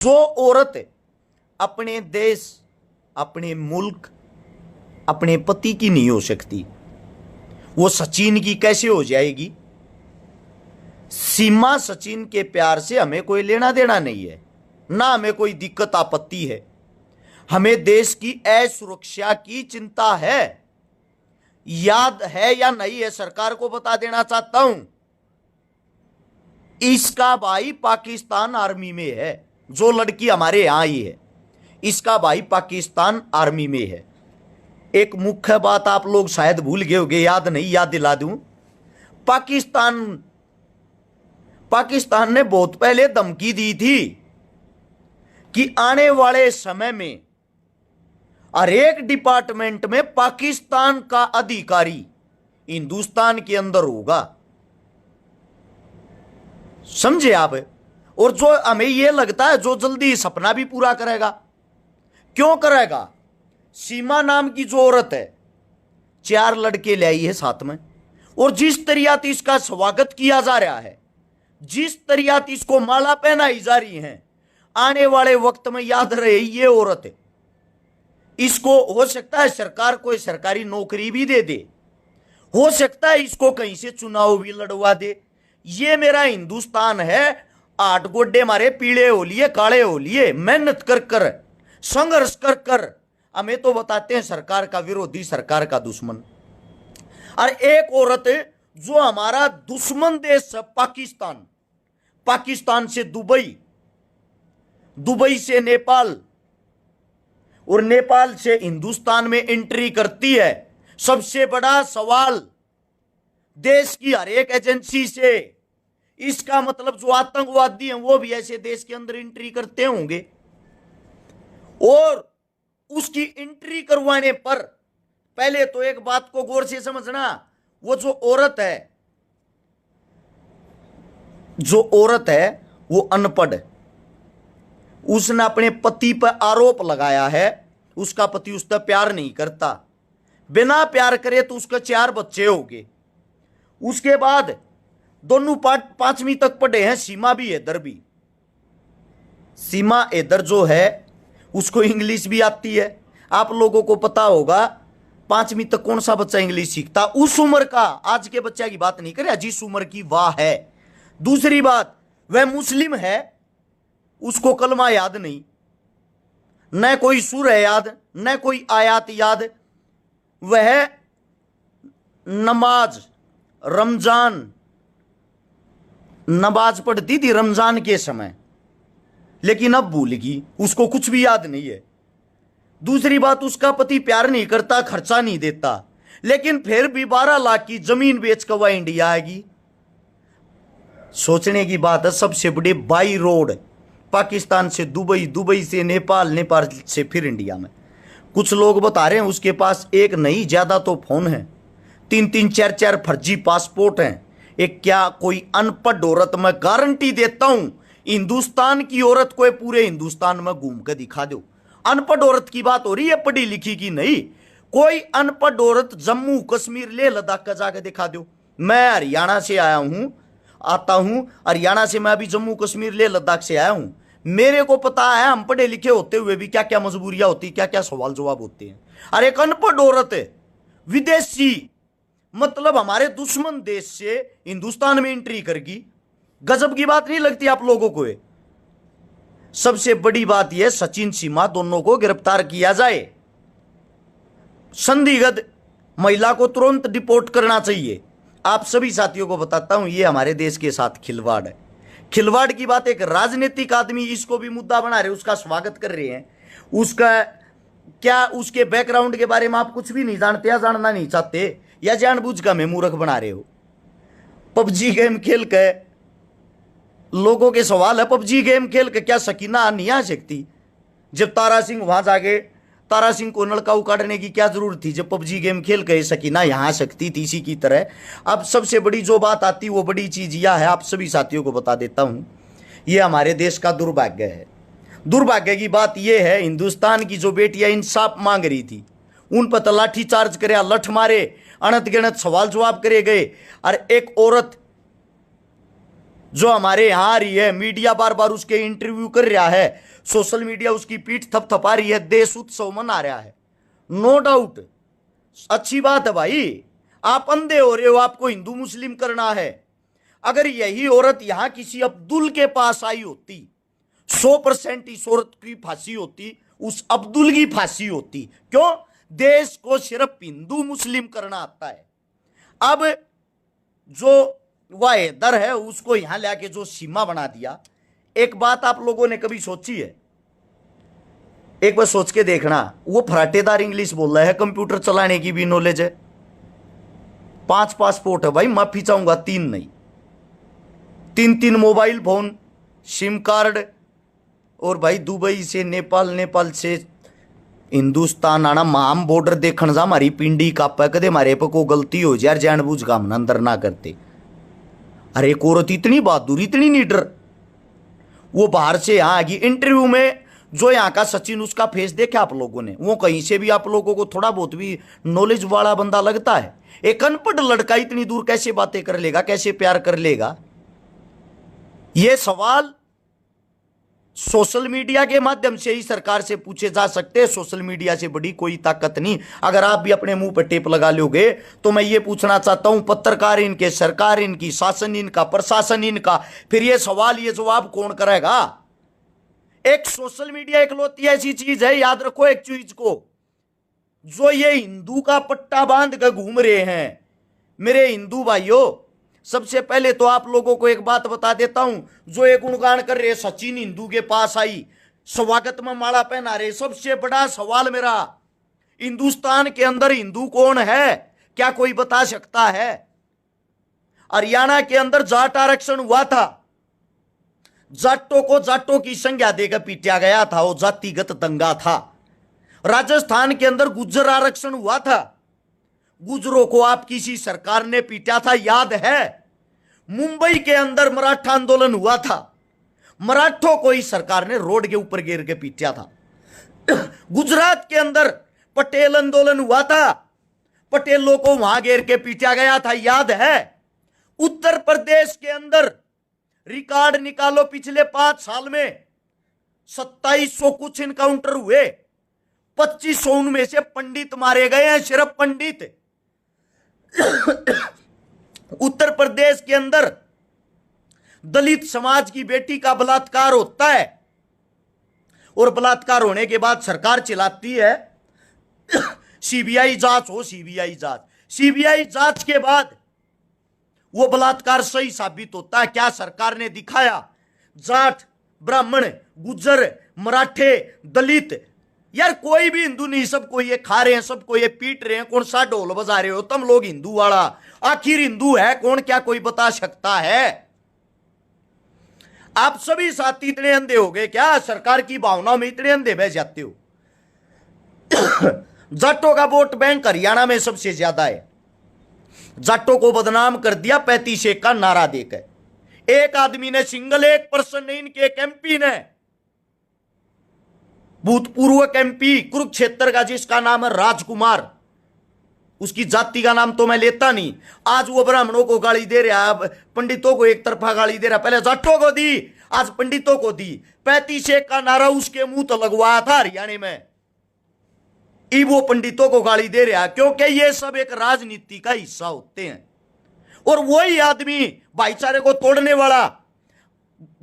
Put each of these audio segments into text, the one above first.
जो औरत अपने देश, अपने मुल्क, अपने पति की नहीं हो सकती, वो सचिन की कैसे हो जाएगी? सीमा सचिन के प्यार से हमें कोई लेना देना नहीं है, ना हमें कोई दिक्कत आपत्ति है। हमें देश की असुरक्षा की चिंता है। याद है या नहीं है, सरकार को बता देना चाहता हूं, इसका भाई पाकिस्तान आर्मी में है। जो लड़की हमारे यहां आई है, इसका भाई पाकिस्तान आर्मी में है। एक मुख्य बात आप लोग शायद भूल गए होंगे, याद नहीं, याद दिला दूं। पाकिस्तान ने बहुत पहले धमकी दी थी कि आने वाले समय में हर एक डिपार्टमेंट में पाकिस्तान का अधिकारी हिंदुस्तान के अंदर होगा। समझे आप? और जो हमें यह लगता है जो जल्दी सपना भी पूरा करेगा। क्यों करेगा? सीमा नाम की जो औरत है, 4 लड़के ले आई है साथ में, और जिस तरीके इसका स्वागत किया जा रहा है, जिस तरीके इसको माला पहनाई जा रही है, आने वाले वक्त में याद रहे ये औरत है। इसको हो सकता है सरकार कोई सरकारी नौकरी भी दे दे, हो सकता है इसको कहीं से चुनाव भी लड़वा दे। ये मेरा हिंदुस्तान है, 8 गोड्डे मारे पीले हो लिए काले हो लिए, मेहनत कर कर संघर्ष कर कर हमें तो बताते हैं सरकार का विरोधी, सरकार का दुश्मन। और एक औरत जो हमारा दुश्मन देश पाकिस्तान, पाकिस्तान से दुबई, दुबई से नेपाल और नेपाल से हिंदुस्तान में एंट्री करती है। सबसे बड़ा सवाल देश की हर एक एजेंसी से, इसका मतलब जो आतंकवादी हैं वो भी ऐसे देश के अंदर एंट्री करते होंगे। और उसकी एंट्री करवाने पर पहले तो एक बात को गौर से समझना, वो जो औरत है वो अनपढ़। उसने अपने पति पर आरोप लगाया है उसका पति उससे प्यार नहीं करता, बिना प्यार करे तो उसके 4 बच्चे होंगे। उसके बाद दोनों 5वीं तक पढ़े हैं, सीमा भी इधर भी। सीमा इधर जो है उसको इंग्लिश भी आती है। आप लोगों को पता होगा 5वीं तक कौन सा बच्चा इंग्लिश सीखता? उस उम्र का, आज के बच्चे की बात नहीं करे, जिस उम्र की वाह है। दूसरी बात, वह मुस्लिम है, उसको कलमा याद नहीं, न कोई सूरह याद, न कोई आयात याद। वह नमाज पढ़ती थी रमजान के समय, लेकिन अब भूल गई, उसको कुछ भी याद नहीं है। दूसरी बात, उसका पति प्यार नहीं करता, खर्चा नहीं देता, लेकिन फिर भी 12 लाख की जमीन बेच कर वह इंडिया आएगी। सोचने की बात है। सबसे बड़ी बाई रोड पाकिस्तान से दुबई, दुबई से नेपाल, नेपाल से फिर इंडिया में। कुछ लोग बता रहे हैं उसके पास एक नहीं, ज्यादा तो फोन है, 3-3, 4-4 फर्जी पासपोर्ट हैं। एक क्या कोई अनपढ़ औरत, मैं गारंटी देता हूं हिंदुस्तान की औरत को पूरे हिंदुस्तान में घूम कर दिखा दो। अनपढ़ औरत की बात हो रही है, पढ़ी लिखी की नहीं। कोई अनपढ़ औरत जम्मू कश्मीर ले लद्दाख का जाकर दिखा दो। मैं हरियाणा से आता हूं, हरियाणा से मैं अभी जम्मू कश्मीर ले लद्दाख से आया हूं। मेरे को पता है हम पढ़े लिखे होते हुए भी क्या क्या मजबूरियां होती, क्या क्या सवाल जवाब होते हैं। अरे एक अनपढ़ औरत है, विदेशी, मतलब हमारे दुश्मन देश से हिंदुस्तान में एंट्री करगी। गजब की बात नहीं लगती आप लोगों को? सबसे बड़ी बात यह, सचिन सीमा दोनों को गिरफ्तार किया जाए। संदिग्ध महिला को तुरंत डिपोर्ट करना चाहिए। आप सभी साथियों को बताता हूं, यह हमारे देश के साथ खिलवाड़ है। खिलवाड़ की बात एक राजनीतिक आदमी इसको भी मुद्दा बना रहे, उसका स्वागत कर रहे हैं। उसका क्या, उसके बैकग्राउंड के बारे में आप कुछ भी नहीं जानते या जानना नहीं चाहते, या जानबूझ कर हमें मूर्ख बना रहे हो। पबजी गेम खेल के लोगों के सवाल है, पबजी गेम खेल के क्या सकीना नहीं आ सकती? जब तारा सिंह वहां जाके, तारा सिंह को नलका उकाड़ने की क्या जरूरत थी? जब पबजी गेम खेल के सकीना यहां आ सकती थी इसी की तरह। अब सबसे बड़ी जो बात आती, वो बड़ी चीज यह है, आप सभी साथियों को बता देता हूं, यह हमारे देश का दुर्भाग्य है। दुर्भाग्य की बात यह है, हिंदुस्तान की जो बेटियां इंसाफ मांग रही थी, उन पर तो लाठी चार्ज करे, लठ मारे, अनत गिनत सवाल जवाब करे गए। और एक औरत जो हमारे यहां आ रही है, मीडिया बार बार उसके इंटरव्यू कर रहा है, सोशल मीडिया उसकी पीठ थपथपा रही है, देश उत्सव मना रहा है। नो डाउट अच्छी बात है भाई, आप अंधे हो रहे हो, आपको हिंदू मुस्लिम करना है। अगर यही औरत यहां किसी अब्दुल के पास आई होती, 100% इस औरत की फांसी होती, उस अब्दुल की फांसी होती। क्यों? देश को सिर्फ हिंदू मुस्लिम करना आता है। अब जो वह हैदर है उसको यहां लाके जो सीमा बना दिया, एक बात आप लोगों ने कभी सोची है? एक बार सोच के देखना, वो फराटेदार इंग्लिश बोल रहा है, कंप्यूटर चलाने की भी नॉलेज है, 5 पासपोर्ट है भाई, माफी चाहूंगा 3 नहीं, 3 मोबाइल फोन, सिम कार्ड, और भाई दुबई से नेपाल, नेपाल से हिंदुस्तान आना, माम बॉर्डर देखने जा, हमारी पिंडी कापा कदे हमारे पे को गलती हो जाए, जानबूझ का हम अंदर ना करते। अरे एक औरत इतनी बहादुर, इतनी नीडर, वो बाहर से यहां आएगी। इंटरव्यू में जो यहाँ का सचिन, उसका फेस देखा आप लोगों ने, वो कहीं से भी आप लोगों को थोड़ा बहुत भी नॉलेज वाला बंदा लगता है। एक अनपढ़ लड़का इतनी दूर कैसे बातें कर लेगा, कैसे प्यार कर लेगा? ये सवाल सोशल मीडिया के माध्यम से ही सरकार से पूछे जा सकते हैं। सोशल मीडिया से बड़ी कोई ताकत नहीं। अगर आप भी अपने मुंह पर टेप लगा लोगे तो मैं ये पूछना चाहता हूं, पत्रकार इनके, सरकार इनकी, शासन इनका, प्रशासन इनका, फिर ये सवाल, ये जवाब कौन करेगा? एक सोशल मीडिया इकलौती ऐसी चीज है, याद रखो एक चीज को, जो ये हिंदू का पट्टा बांध कर घूम रहे हैं। मेरे हिंदू भाइयों, सबसे पहले तो आप लोगों को एक बात बता देता हूं, जो एक गुणगान कर रहे सचिन हिंदू के पास आई, स्वागत में माला पहना रहे, सबसे बड़ा सवाल मेरा, हिंदुस्तान के अंदर हिंदू कौन है? क्या कोई बता सकता है? हरियाणा के अंदर जाट आरक्षण हुआ था, जाटों को जाटों की संज्ञा देकर पीटा गया था, वो जातिगत दंगा था। राजस्थान के अंदर गुज्जर आरक्षण हुआ था, गुजरों को आप किसी सरकार ने पीटा था, याद है? मुंबई के अंदर मराठा आंदोलन हुआ था, मराठों को ही सरकार ने रोड के ऊपर गिर के पीटा था। गुजरात के अंदर पटेल आंदोलन हुआ था, पटेलों को वहां गिर के पीटा गया था, याद है? उत्तर प्रदेश के अंदर रिकॉर्ड निकालो, पिछले 5 साल में 2700 कुछ इनकाउंटर हुए, 2500 उनमें से पंडित मारे गए हैं, सिर्फ पंडित। उत्तर प्रदेश के अंदर दलित समाज की बेटी का बलात्कार होता है, और बलात्कार होने के बाद सरकार चिल्लाती है सीबीआई जांच हो, सीबीआई जांच। सीबीआई जांच के बाद वो बलात्कार सही साबित होता है। क्या सरकार ने दिखाया? जाट, ब्राह्मण, गुज्जर, मराठे, दलित, यार कोई भी हिंदू नहीं, सबको ये खा रहे हैं, सबको ये पीट रहे हैं। कौन सा ढोल बजा रहे हो तुम लोग हिंदू वाला? आखिर हिंदू है कौन? क्या कोई बता सकता है? आप सभी साथी इतने अंधे हो गए क्या? सरकार की भावनाओं में इतने अंधे बह जाते हो? जाटों का वोट बैंक हरियाणा में सबसे ज्यादा है। जाटों को बदनाम कर दिया 35-1 का नारा देकर। एक आदमी ने, सिंगल 1% ने, इनके एक एमपी ने, भूतपूर्व एमपी कुरुक्षेत्र का, जिसका नाम है राजकुमार, उसकी जाति का नाम तो मैं लेता नहीं, आज वो ब्राह्मणों को गाली दे रहा, पंडितों को एक तरफा गाली दे रहा, पहले जाटों को दी, आज पंडितों को दी। 35-1 का नारा उसके मुंह तो लगवाया था हरियाणा में, ई वो पंडितों को गाली दे रहा, क्योंकि ये सब एक राजनीति का हिस्सा होते हैं। और वही आदमी भाईचारे को तोड़ने वाला,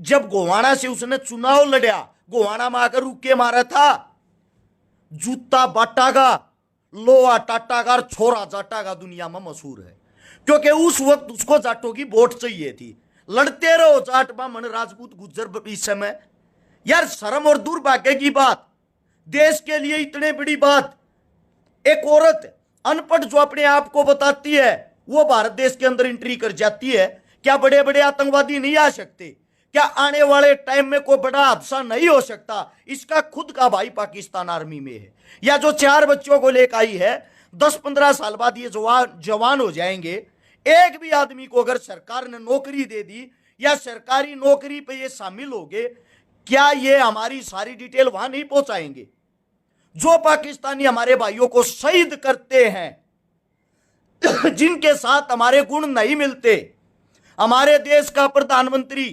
जब गोवाना से उसने चुनाव लड़ा, गोवाना में आकर रुक के मारा था, जूता बाटा का, लोहा टाटा का, छोरा जाटा का दुनिया में मशहूर है, क्योंकि उस वक्त उसको जाटों की वोट चाहिए थी। लड़ते रहो जाट, ब्राह्मण, राजपूत, गुज्जर, इस समय यार शर्म और दुर्भाग्य की बात, देश के लिए इतने बड़ी बात, एक औरत अनपढ़ जो अपने आप को बताती है, वो भारत देश के अंदर एंट्री कर जाती है। क्या बड़े बड़े आतंकवादी नहीं आ सकते? क्या आने वाले टाइम में कोई बड़ा हादसा नहीं हो सकता? इसका खुद का भाई पाकिस्तान आर्मी में है, या जो 4 बच्चों को लेकर आई है, 10-15 साल बाद ये जवान हो जाएंगे। एक भी आदमी को अगर सरकार ने नौकरी दे दी या सरकारी नौकरी पे ये शामिल हो गए, क्या ये हमारी सारी डिटेल वहां नहीं पहुंचाएंगे? जो पाकिस्तानी हमारे भाइयों को शहीद करते हैं, जिनके साथ हमारे गुण नहीं मिलते, हमारे देश का प्रधानमंत्री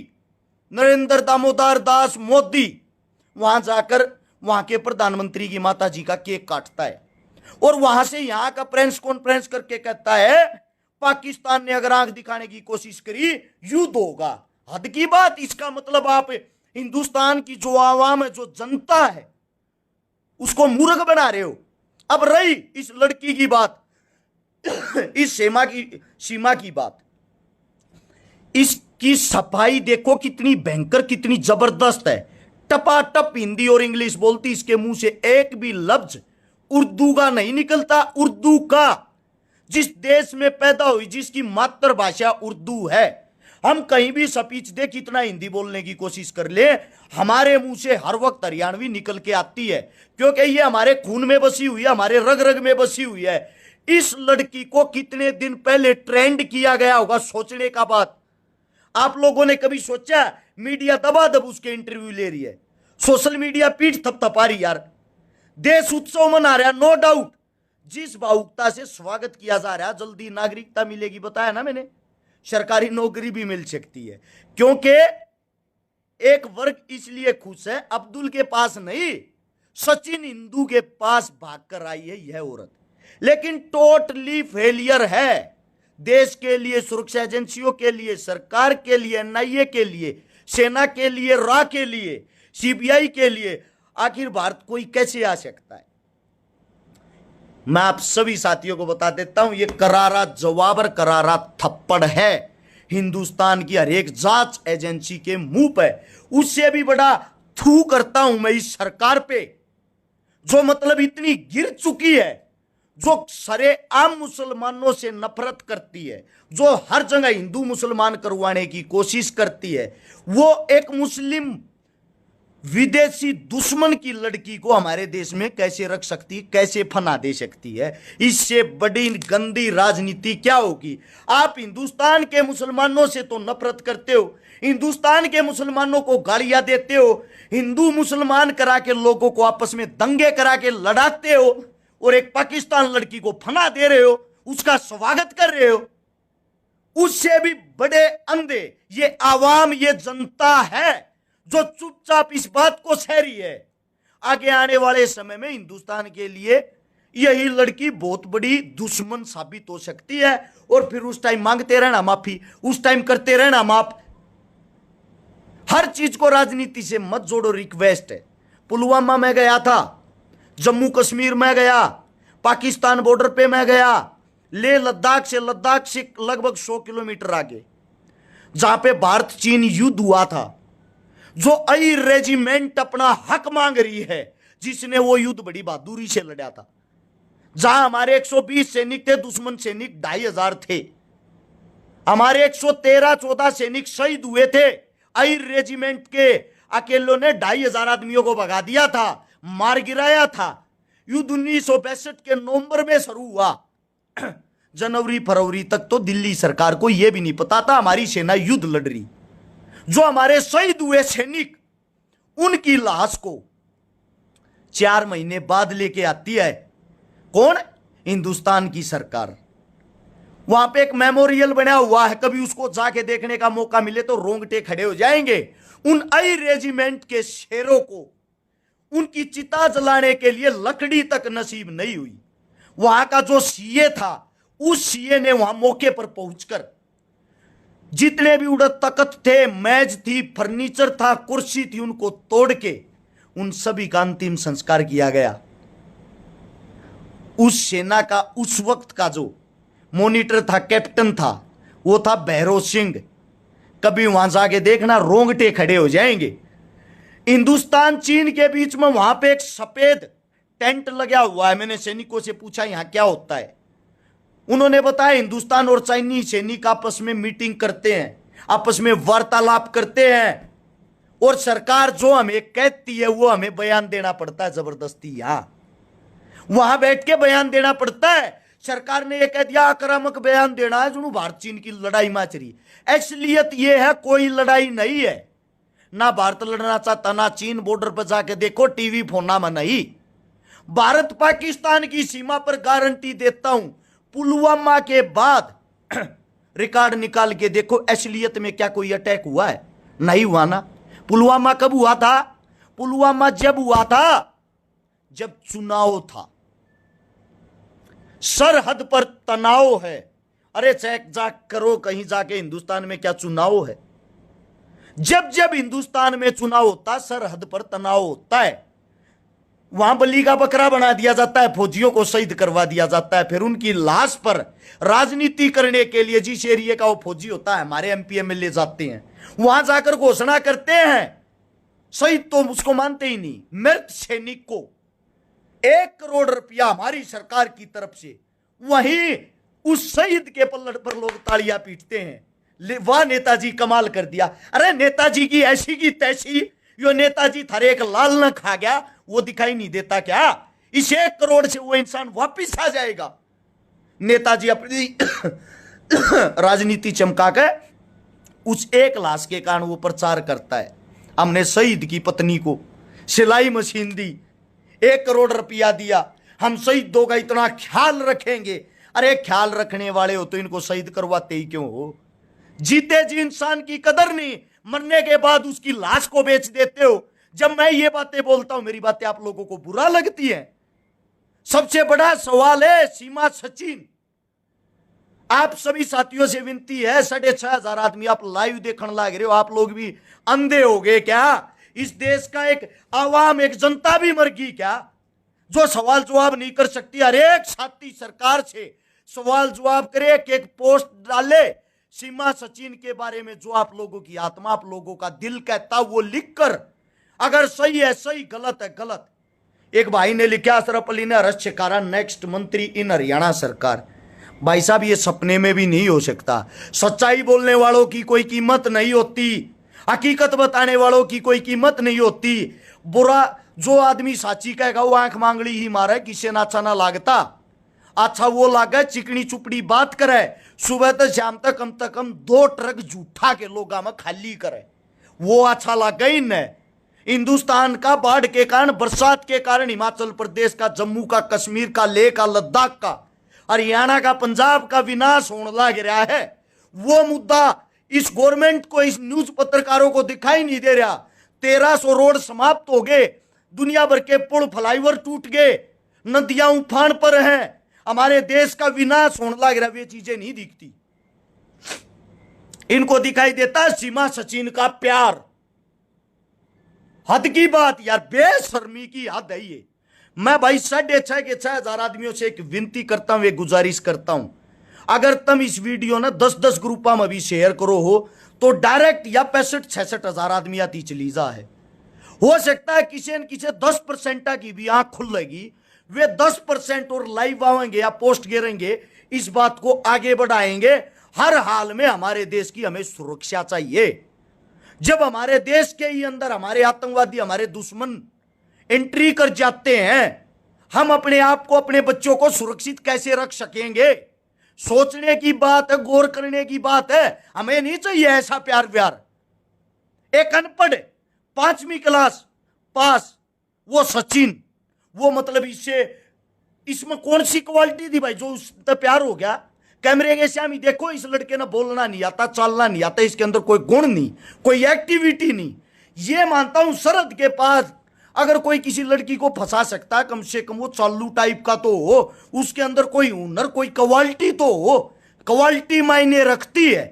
नरेंद्र दामोदर दास मोदी वहां जाकर वहां के प्रधानमंत्री की माता जी का केक काटता है और वहां से यहां का प्रेस कॉन्फ्रेंस करके कहता है पाकिस्तान ने अगर आंख दिखाने की कोशिश करी युद्ध होगा। हद की बात। इसका मतलब आप हिंदुस्तान की जो आवाम है, जो जनता है, उसको मूर्ख बना रहे हो। अब रही इस लड़की की बात, इस सीमा की बात, इसकी सफाई देखो कितनी भयंकर, कितनी जबरदस्त है। टपाटप हिंदी और इंग्लिश बोलती, इसके मुंह से एक भी लफ्ज उर्दू का नहीं निकलता। उर्दू का, जिस देश में पैदा हुई, जिसकी मातृभाषा उर्दू है, हम कहीं भी स्पीच दे, कितना हिंदी बोलने की कोशिश कर ले, हमारे मुंह से हर वक्त हरियाणवी निकल के आती है, क्योंकि ये हमारे खून में बसी हुई है, हमारे रग रग में बसी हुई है। इस लड़की को कितने दिन पहले ट्रेंड किया गया होगा, सोचने का बात। आप लोगों ने कभी सोचा? मीडिया दबादब उसके इंटरव्यू ले रही है, सोशल मीडिया पीठ थपथपा रही। यार देश उत्सव मना रहा, नो डाउट। जिस भावुकता से स्वागत किया जा रहा है, जल्दी नागरिकता मिलेगी, बताया ना मैंने, सरकारी नौकरी भी मिल सकती है, क्योंकि एक वर्ग इसलिए खुश है, अब्दुल के पास नहीं, सचिन हिंदू के पास भागकर आई है यह औरत। लेकिन टोटली फेलियर है देश के लिए, सुरक्षा एजेंसियों के लिए, सरकार के लिए, एनआईए के लिए, सेना के लिए, रा के लिए, सीबीआई के लिए। आखिर भारत कोई कैसे आ सकता है? मैं आप सभी साथियों को बता देता हूं, यह करारा जवाब और करारा थप्पड़ है हिंदुस्तान की हर एक जांच एजेंसी के मुंह पे। उससे भी बड़ा थू करता हूं मैं इस सरकार पे, जो मतलब इतनी गिर चुकी है, जो सरे आम मुसलमानों से नफरत करती है, जो हर जगह हिंदू मुसलमान करवाने की कोशिश करती है। वो एक मुस्लिम विदेशी दुश्मन की लड़की को हमारे देश में कैसे रख सकती है, कैसे फना दे सकती है? इससे बड़ी गंदी राजनीति क्या होगी? आप हिंदुस्तान के मुसलमानों से तो नफरत करते हो, हिंदुस्तान के मुसलमानों को गालियां देते हो, हिंदू मुसलमान करा के लोगों को आपस में दंगे करा के लड़ाते हो, और एक पाकिस्तान लड़की को फना दे रहे हो, उसका स्वागत कर रहे हो। उससे भी बड़े अंधे ये आवाम, ये जनता है जो चुपचाप इस बात को सह रही है। आगे आने वाले समय में हिंदुस्तान के लिए यही लड़की बहुत बड़ी दुश्मन साबित हो सकती है, और फिर उस टाइम मांगते रहना माफी, उस टाइम करते रहना माफ। हर चीज को राजनीति से मत जोड़ो, रिक्वेस्ट है। पुलवामा में गया था, जम्मू कश्मीर में गया, पाकिस्तान बॉर्डर पे मैं गया, ले लद्दाख से लगभग 100 किलोमीटर आगे, जहां पे भारत चीन युद्ध हुआ था, जो आई रेजिमेंट अपना हक मांग रही है, जिसने वो युद्ध बड़ी बहादुरी से लड़ा था, जहां हमारे 120 सैनिक थे, दुश्मन सैनिक 2500 थे, हमारे 113-14 सैनिक शहीद हुए थे। आई रेजिमेंट के अकेलों ने 2500 आदमियों को भगा दिया था, मार गिराया था। युद्ध 1962 के नवंबर में शुरू हुआ। जनवरी फरवरी तक तो दिल्ली सरकार को यह भी नहीं पता था हमारी सेना युद्ध लड़ रही। जो हमारे शहीद हुए सैनिक, उनकी लाश को 4 महीने बाद लेके आती है कौन? हिंदुस्तान की सरकार। वहां पे एक मेमोरियल बना हुआ है, कभी उसको जाके देखने का मौका मिले तो रोंगटे खड़े हो जाएंगे। उन आई रेजिमेंट के शेरों को उनकी चिता जलाने के लिए लकड़ी तक नसीब नहीं हुई। वहां का जो सीए था, उस सीए ने वहां मौके पर पहुंचकर जितने भी उड़द तख्त थे, मेज थी, फर्नीचर था, कुर्सी थी, उनको तोड़ के उन सभी का अंतिम संस्कार किया गया। उस सेना का उस वक्त का जो मॉनिटर था, कैप्टन था, वो था भैरव सिंह। कभी वहां जाके देखना, रोंगटे खड़े हो जाएंगे। हिंदुस्तान चीन के बीच में वहां पे एक सफेद टेंट लगा हुआ है। मैंने सैनिकों से पूछा यहां क्या होता है, उन्होंने बताया हिंदुस्तान और चाइनीज सैनिक आपस में मीटिंग करते हैं, आपस में वार्तालाप करते हैं, और सरकार जो हमें कहती है वो हमें बयान देना पड़ता है जबरदस्ती। यहां वहां बैठ के बयान देना पड़ता है। सरकार ने यह कह दिया आक्रामक बयान देना है, जो भारत चीन की लड़ाई मच रही। असलियत यह है कोई लड़ाई नहीं है, ना भारत लड़ना चाहता, ना चीन। बॉर्डर पर जाके देखो, टीवी फोना में नहीं। भारत पाकिस्तान की सीमा पर गारंटी देता हूं, पुलवामा के बाद रिकॉर्ड निकाल के देखो, असलियत में क्या कोई अटैक हुआ है? नहीं हुआ ना। पुलवामा कब हुआ था? पुलवामा जब हुआ था जब चुनाव था, सरहद पर तनाव है। अरे चेक जाक करो कहीं जाके, हिंदुस्तान में क्या चुनाव है? जब जब हिंदुस्तान में चुनाव होता, सरहद पर तनाव होता है, वहां बलि का बकरा बना दिया जाता है, फौजियों को शहीद करवा दिया जाता है, फिर उनकी लाश पर राजनीति करने के लिए जिस एरिया का वो फौजी होता है, हमारे एमपी एमएलए जाते हैं, वहां जाकर घोषणा करते हैं, शहीद तो उसको मानते ही नहीं, मृत सैनिक को 1 करोड़ रुपया हमारी सरकार की तरफ से, वहीं उस शहीद के पलट पर लोग तालियां पीटते हैं। वाह नेताजी कमाल कर दिया। अरे नेताजी की ऐसी की तैसी, यो नेताजी थारे एक लाल न खा गया, वो दिखाई नहीं देता क्या? इस 1 करोड़ से वो इंसान वापिस आ जाएगा। नेताजी अपनी राजनीति चमका के उस एक लाश के कारण वो प्रचार करता है, हमने शहीद की पत्नी को सिलाई मशीन दी, 1 करोड़ रुपया दिया, हम शहीदों का इतना ख्याल रखेंगे। अरे ख्याल रखने वाले हो तो इनको शहीद करवाते ही क्यों हो? जीते जी इंसान की कदर नहीं, मरने के बाद उसकी लाश को बेच देते हो। जब मैं ये बातें बोलता हूं, मेरी बातें आप लोगों को बुरा लगती है? सबसे बड़ा सवाल है सीमा सचिन, आप सभी साथियों से विनती है, 6,500 आदमी आप लाइव देखने लग रहे हो, आप लोग भी अंधे हो गए क्या? इस देश का एक आवाम, एक जनता भी मर गई क्या, जो सवाल जवाब नहीं कर सकती? हर एक साथी सरकार से सवाल जवाब करे, एक पोस्ट डाले सीमा सचिन के बारे में, जो आप लोगों की आत्मा, आप लोगों का दिल कहता वो लिखकर, अगर सही है सही, गलत है गलत। एक भाई ने लिखा, अशरफ अली ने अरेस्ट शिकारा नेक्स्ट मंत्री इन हरियाणा सरकार। भाई साहब ये सपने में भी नहीं हो सकता। सच्चाई बोलने वालों की कोई कीमत नहीं होती, हकीकत बताने वालों की कोई कीमत नहीं होती। बुरा जो आदमी साची कहेगा वो आंख मांगड़ी ही मारे, किसे ना अच्छा ना लागता, अच्छा वो लागे चिकनी चुपड़ी बात करे, सुबह तक शाम तक कम 2 ट्रक झूठा के लोगा में खाली करे, वो अच्छा लागे ही न। हिंदुस्तान का बाढ़ के कारण, बरसात के कारण, हिमाचल प्रदेश का, जम्मू का, कश्मीर का, लेह का, लद्दाख का, हरियाणा का, पंजाब का विनाश होने लग रहा है, वो मुद्दा इस गवर्नमेंट को, इस न्यूज पत्रकारों को दिखाई नहीं दे रहा। 1300 रोड समाप्त हो गए, दुनिया भर के पुल फ्लाईओवर टूट गए, नदियां उफान पर हैं, हमारे देश का विनाश होने लग रहा, वे चीजें नहीं दिखती। इनको दिखाई देता है सीमा सचिन का प्यार। हद की बात यार, बेशर्मी की हद है ये। मैं भाई 6,500 आदमियों से एक विनती करता हूं, एक गुजारिश करता हूं, अगर तुम इस वीडियो ना 10-10 ग्रुपा में भी शेयर करो हो तो डायरेक्ट या 65-66 आदमी आती चली जा है। हो सकता है किसी न किसी 10% की भी आंख खुलेगी, वे 10% और लाइव आएंगे या पोस्ट गिरेंगे, इस बात को आगे बढ़ाएंगे। हर हाल में हमारे देश की हमें सुरक्षा चाहिए। जब हमारे देश के ही अंदर हमारे आतंकवादी, हमारे दुश्मन एंट्री कर जाते हैं, हम अपने आप को, अपने बच्चों को सुरक्षित कैसे रख सकेंगे? सोचने की बात है, गौर करने की बात है। हमें नहीं चाहिए ऐसा प्यार व्यार। एक अनपढ़ 5वीं क्लास पास वो सचिन, वो मतलब इसमें कौन सी क्वालिटी थी भाई जो उससे प्यार हो गया? कैमरे के सामने देखो, इस लड़के ने बोलना नहीं आता, चलना नहीं आता, इसके अंदर कोई गुण नहीं, कोई एक्टिविटी नहीं। ये मानता हूं सरहद के पास अगर कोई किसी लड़की को फंसा सकता है, कम से कम वो चालू टाइप का तो हो, उसके अंदर कोई हुनर, कोई क्वालिटी तो हो। क्वालिटी मायने रखती है।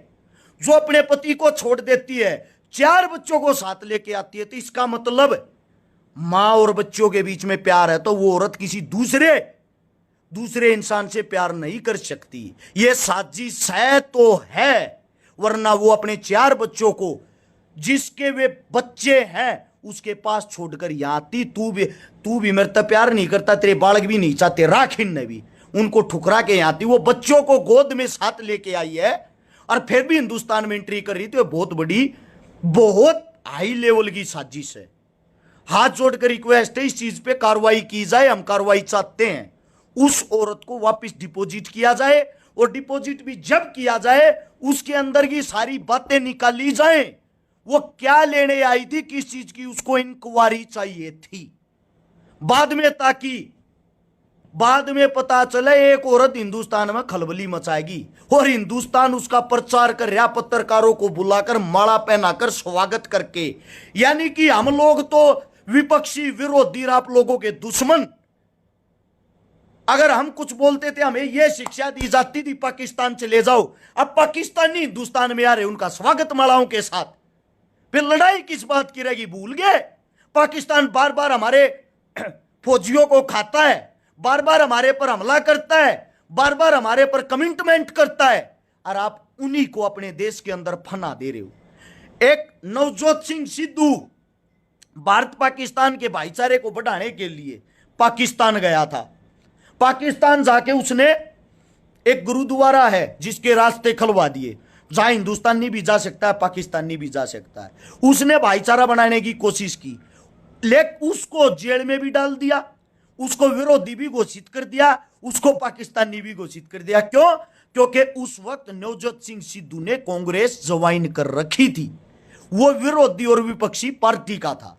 जो अपने पति को छोड़ देती है, 4 बच्चों को साथ लेके आती है, तो इसका मतलब मां और बच्चों के बीच में प्यार है, तो वो औरत किसी दूसरे इंसान से प्यार नहीं कर सकती। ये साजिश है तो है, वरना वो अपने 4 बच्चों को, जिसके वे बच्चे हैं, उसके पास छोड़कर यहां आती। तू भी मेरे तो प्यार नहीं करता, तेरे बालक भी नहीं चाहते, राखिन ने भी उनको ठुकरा के यहां आती। वो बच्चों को गोद में साथ लेके आई है और फिर भी हिंदुस्तान में एंट्री कर रही थी। बहुत बड़ी, बहुत हाई लेवल की साजिश है। हाथ जोड़कर रिक्वेस्ट है, इस चीज पे कार्रवाई की जाए। हम कार्रवाई चाहते हैं, उस औरत को वापस डिपॉजिट किया जाए, और डिपॉजिट भी जब किया जाए उसके अंदर की सारी बातें निकाली जाए। वो क्या लेने आई थी, किस चीज की उसको इंक्वायरी चाहिए थी बाद में, ताकि बाद में पता चले एक औरत हिंदुस्तान में खलबली मचाएगी और हिंदुस्तान उसका प्रचार कर रहा, पत्रकारों को बुलाकर माला पहनाकर स्वागत करके। यानी कि हम लोग तो विपक्षी विरोधी, आप लोगों के दुश्मन। अगर हम कुछ बोलते थे हमें यह शिक्षा दी जाती थी पाकिस्तान चले जाओ, अब पाकिस्तानी हिंदुस्तान में आ रहे, उनका स्वागत मालाओं के साथ। फिर लड़ाई किस बात की रहेगी? भूल गए पाकिस्तान बार बार हमारे फौजियों को खाता है, बार बार हमारे पर हमला करता है, बार बार हमारे पर कमिटमेंट करता है, और आप उन्हीं को अपने देश के अंदर फना दे रहे हो। एक नवजोत सिंह सिद्धू भारत पाकिस्तान के भाईचारे को बढ़ाने के लिए पाकिस्तान गया था। पाकिस्तान जाके उसने एक गुरुद्वारा है जिसके रास्ते खुलवा दिए, जहां हिंदुस्तानी भी जा सकता है, पाकिस्तानी भी जा सकता है। उसने भाईचारा बनाने की कोशिश की, लेकिन उसको जेल में भी डाल दिया, उसको विरोधी भी घोषित कर दिया, उसको पाकिस्तानी भी घोषित कर दिया। क्यों? क्योंकि उस वक्त नवजोत सिंह सिद्धू ने कांग्रेस ज्वाइन कर रखी थी, वो विरोधी और विपक्षी पार्टी का था।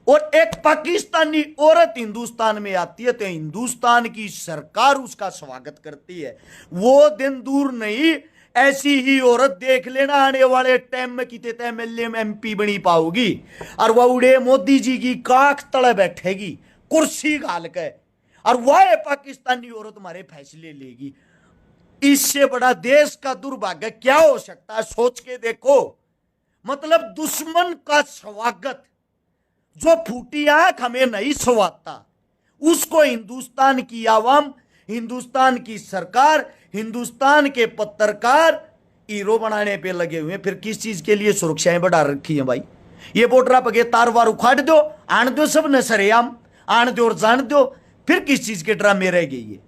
और एक पाकिस्तानी औरत हिंदुस्तान में आती है तो हिंदुस्तान की सरकार उसका स्वागत करती है। वो दिन दूर नहीं, ऐसी ही औरत देख लेना आने वाले टाइम में कितने एमएलए में एमपी बनी पाओगी, और वह उड़े मोदी जी की काख तले बैठेगी कुर्सी घाल के, और वह पाकिस्तानी औरत तुम्हारे फैसले लेगी। इससे बड़ा देश का दुर्भाग्य क्या हो सकता है? सोच के देखो। मतलब दुश्मन का स्वागत, जो फूटी आंख हमें नहीं स्वाता, उसको हिंदुस्तान की आवाम, हिंदुस्तान की सरकार, हिंदुस्तान के पत्रकार हीरो बनाने पे लगे हुए हैं। फिर किस चीज के लिए सुरक्षाएं बढ़ा रखी हैं भाई? ये बॉर्डर पर तार वार उखाड़ दो, आन दो सब न सरेआम, आन दो और जान दो। फिर किस चीज के ड्रामे रह गई? ये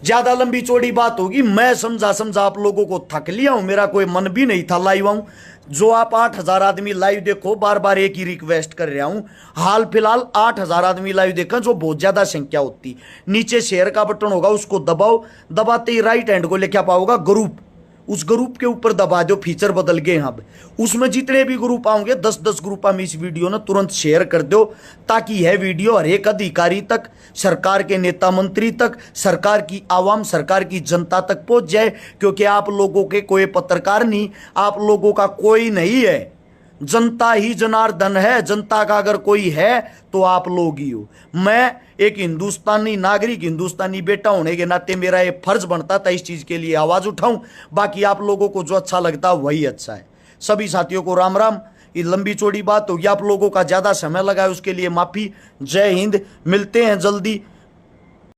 ज्यादा लंबी चौड़ी बात होगी, मैं समझा आप लोगों को थक लिया हूं, मेरा कोई मन भी नहीं था लाइव आऊं। जो आप 8,000 आदमी लाइव देखो, बार बार एक ही रिक्वेस्ट कर रहा हूं, हाल फिलहाल 8,000 आदमी लाइव देखा, जो बहुत ज्यादा संख्या होती। नीचे शेयर का बटन होगा, उसको दबाओ, दबाते ही राइट हैंड को लेकर पाओगा ग्रुप, उस ग्रुप के ऊपर दबा दो, फीचर बदल गए यहाँ पे। उसमें जितने भी ग्रुप आएंगे 10-10 ग्रुप में इस वीडियो ना तुरंत शेयर कर दो, ताकि यह वीडियो हर एक अधिकारी तक, सरकार के नेता मंत्री तक, सरकार की आवाम, सरकार की जनता तक पहुंच जाए। क्योंकि आप लोगों के कोई पत्रकार नहीं, आप लोगों का कोई नहीं है, जनता ही जनार्दन है। जनता का अगर कोई है तो आप लोग ही हो। मैं एक हिंदुस्तानी नागरिक, हिंदुस्तानी बेटा होने के नाते मेरा ये फर्ज बनता था इस चीज के लिए आवाज उठाऊं। बाकी आप लोगों को जो अच्छा लगता है वही अच्छा है। सभी साथियों को राम राम। ये लंबी चौड़ी बात होगी, आप लोगों का ज्यादा समय लगा है उसके लिए माफी। जय हिंद, मिलते हैं जल्दी।